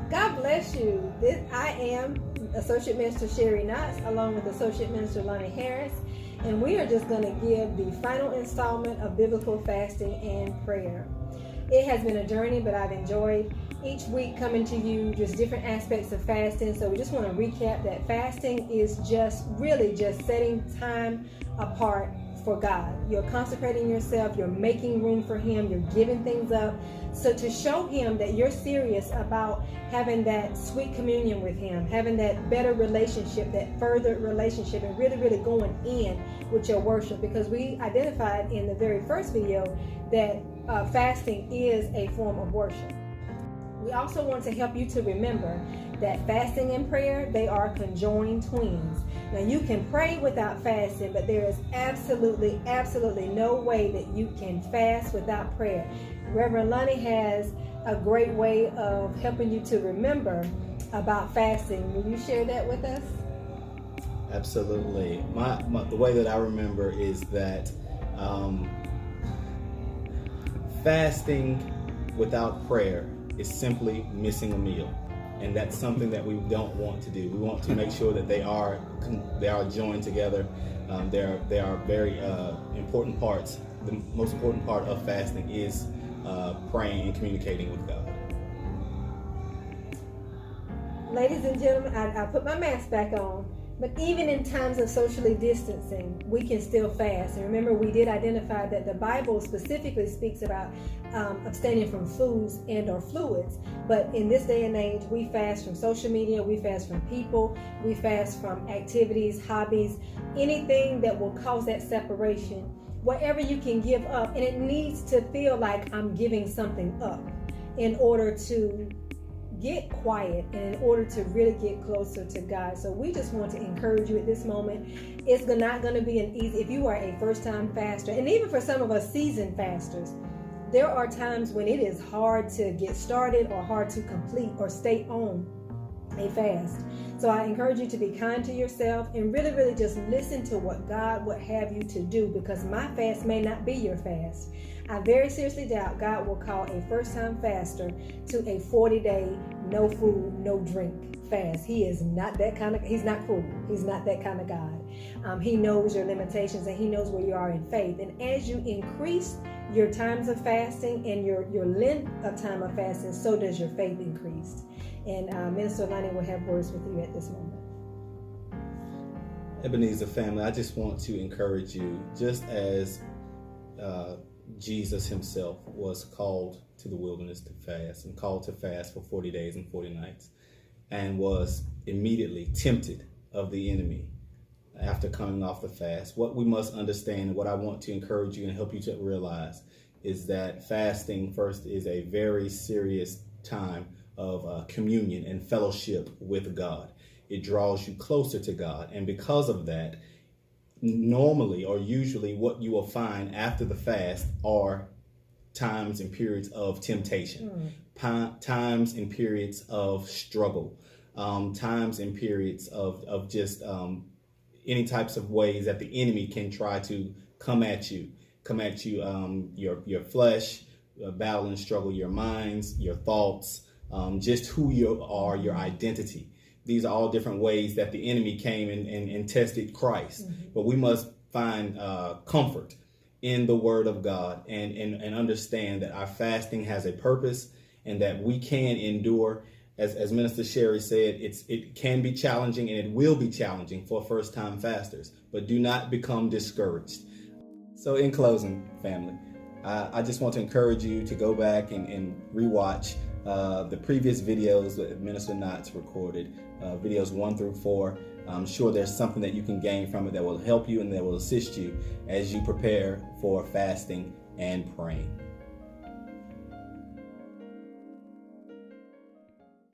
God bless you. I am Associate Minister Sherri along with Associate Minister Lonnie Harris, and we are just going to give the final installment of biblical fasting and prayer. It has been a journey, but I've enjoyed each week coming to you just different aspects of fasting. So we just want to recap that fasting is just setting time apart for God. You're consecrating yourself, you're making room for Him, you're giving things up. So to show Him that you're serious about having that sweet communion with Him, having that better relationship, that further relationship, and really going in with your worship. Because we identified in the very first video that fasting is a form of worship. We also want to help you to remember that fasting and prayer, they are conjoined twins. Now you can pray without fasting, but there is absolutely no way that you can fast without prayer. Reverend Lonnie has a great way of helping you to remember about fasting. Will you share that with us? Absolutely. The way that I remember is that fasting without prayer is simply missing a meal. And that's something that we don't want to do. We want to make sure that they are joined together. They are very important parts. The most important part of fasting is praying and communicating with God. Ladies and gentlemen, I put my mask back on. But even in times of socially distancing, we can still fast. And remember, we did identify that the Bible specifically speaks about abstaining from foods and or fluids. But in this day and age, we fast from social media, we fast from people, we fast from activities, hobbies, anything that will cause that separation. Whatever you can give up, and it needs to feel like I'm giving something up in order to get quiet and in order to really get closer to God. So we just want to encourage you at this moment. It's not going to be an easy, if you are a first-time faster, and even for some of us seasoned fasters, there are times when it is hard to get started or hard to complete or stay on a fast. So I encourage you to be kind to yourself and really just listen to what God would have you to do, because my fast may not be your fast. I very seriously doubt God will call a first-time faster to a 40-day no food, no drink fast. He is not that kind of, he's not cruel. He's not that kind of God. He knows your limitations and He knows where you are in faith. And as you increase your times of fasting and your length of time of fasting, so does your faith increase. And Minister Lonnie will have words with you at this moment. Ebenezer family, I just want to encourage you, just as Jesus Himself was called to the wilderness to fast and called to fast for 40 days and 40 nights and was immediately tempted of the enemy after coming off the fast. What we must understand, and what I want to encourage you and help you to realize, is that fasting first is a very serious time of communion and fellowship with God. It draws you closer to God, and because of that, normally or usually what you will find after the fast are times and periods of temptation, times and periods of struggle, times and periods of just any types of ways that the enemy can try to come at you, your flesh, battle and struggle, your minds, your thoughts, just who you are, your identity. These are all different ways that the enemy came and tested Christ. Mm-hmm. But we must find comfort in the Word of God and understand that our fasting has a purpose and that we can endure. As Minister Sherri said, it can be challenging and it will be challenging for first-time fasters. But do not become discouraged. So in closing, family, I just want to encourage you to go back and rewatch the previous videos that Minister Knotts recorded, videos 1 through 4. I'm sure there's something that you can gain from it that will help you and that will assist you as you prepare for fasting and praying.